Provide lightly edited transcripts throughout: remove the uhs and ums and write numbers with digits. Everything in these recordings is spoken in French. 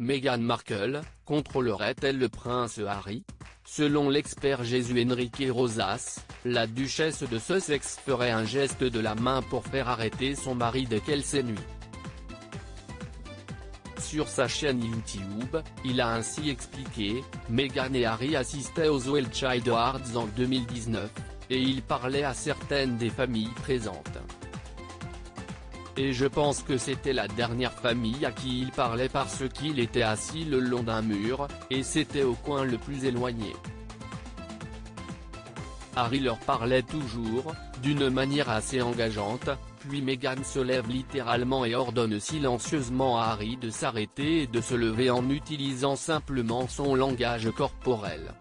Meghan Markle contrôlerait-elle le prince Harry? Selon l'expert Jesús Enrique Rosas, la duchesse de Sussex ferait un geste de la main pour faire arrêter son mari dès qu'elle s'ennuie. Sur sa chaîne YouTube, il a ainsi expliqué, Meghan et Harry assistaient aux Wiltshire Awards en 2019, et ils parlaient à certaines des familles présentes. Et je pense que c'était la dernière famille à qui il parlait parce qu'il était assis le long d'un mur, et c'était au coin le plus éloigné. Harry leur parlait toujours, d'une manière assez engageante, puis Meghan se lève littéralement et ordonne silencieusement à Harry de s'arrêter et de se lever en utilisant simplement son langage corporel.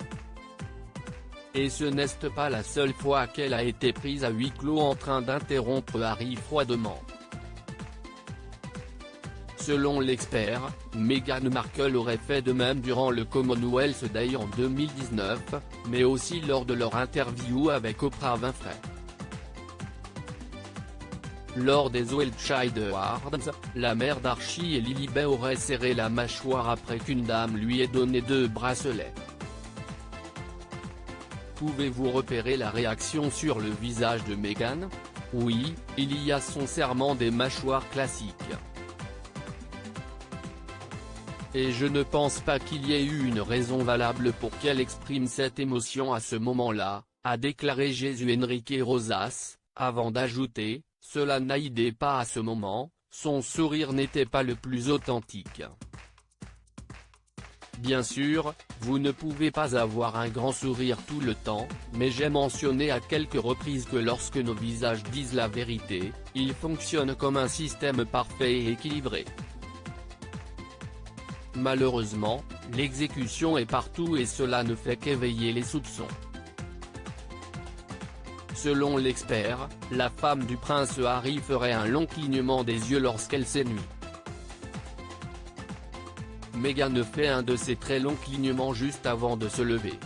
Et ce n'est pas la seule fois qu'elle a été prise à huis clos en train d'interrompre Harry froidement. Selon l'expert, Meghan Markle aurait fait de même durant le Commonwealth Day en 2019, mais aussi lors de leur interview avec Oprah Winfrey. Lors des Wiltshire Awards, la mère d'Archie et Lilibet aurait serré la mâchoire après qu'une dame lui ait donné 2 bracelets. Pouvez-vous repérer la réaction sur le visage de Meghan? Oui, il y a son serrement des mâchoires classique. Et je ne pense pas qu'il y ait eu une raison valable pour qu'elle exprime cette émotion à ce moment-là, a déclaré Jesús Enrique Rosas, avant d'ajouter, cela n'aidait pas à ce moment, son sourire n'était pas le plus authentique. Bien sûr, vous ne pouvez pas avoir un grand sourire tout le temps, mais j'ai mentionné à quelques reprises que lorsque nos visages disent la vérité, ils fonctionnent comme un système parfait et équilibré. Malheureusement, l'exécution est partout et cela ne fait qu'éveiller les soupçons. Selon l'expert, la femme du prince Harry ferait un long clignement des yeux lorsqu'elle s'ennuie. Meghan fait un de ces très longs clignements juste avant de se lever.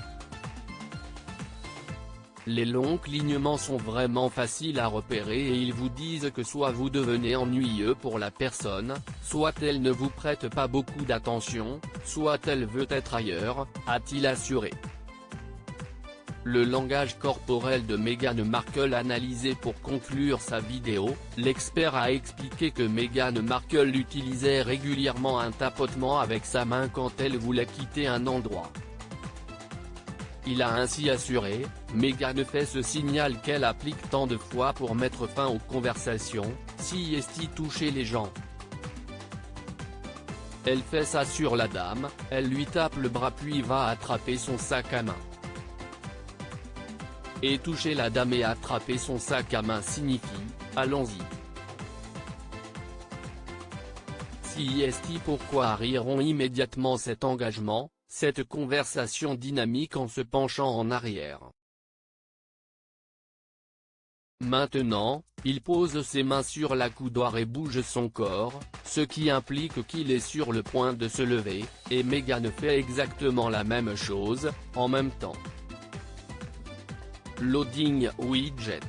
Les longs clignements sont vraiment faciles à repérer et ils vous disent que soit vous devenez ennuyeux pour la personne, soit elle ne vous prête pas beaucoup d'attention, soit elle veut être ailleurs, a-t-il assuré. Le langage corporel de Meghan Markle analysé pour conclure sa vidéo, l'expert a expliqué que Meghan Markle utilisait régulièrement un tapotement avec sa main quand elle voulait quitter un endroit. Il a ainsi assuré, Meghan fait ce signal qu'elle applique tant de fois pour mettre fin aux conversations, si est-il toucher les gens. Elle fait ça sur la dame, elle lui tape le bras puis va attraper son sac à main. Et toucher la dame et attraper son sac à main signifie, allons-y. Si est pourquoi Harry rompt immédiatement cet engagement, cette conversation dynamique en se penchant en arrière. Maintenant, il pose ses mains sur la coudoir et bouge son corps, ce qui implique qu'il est sur le point de se lever, et Meghan fait exactement la même chose, en même temps. Loading widget.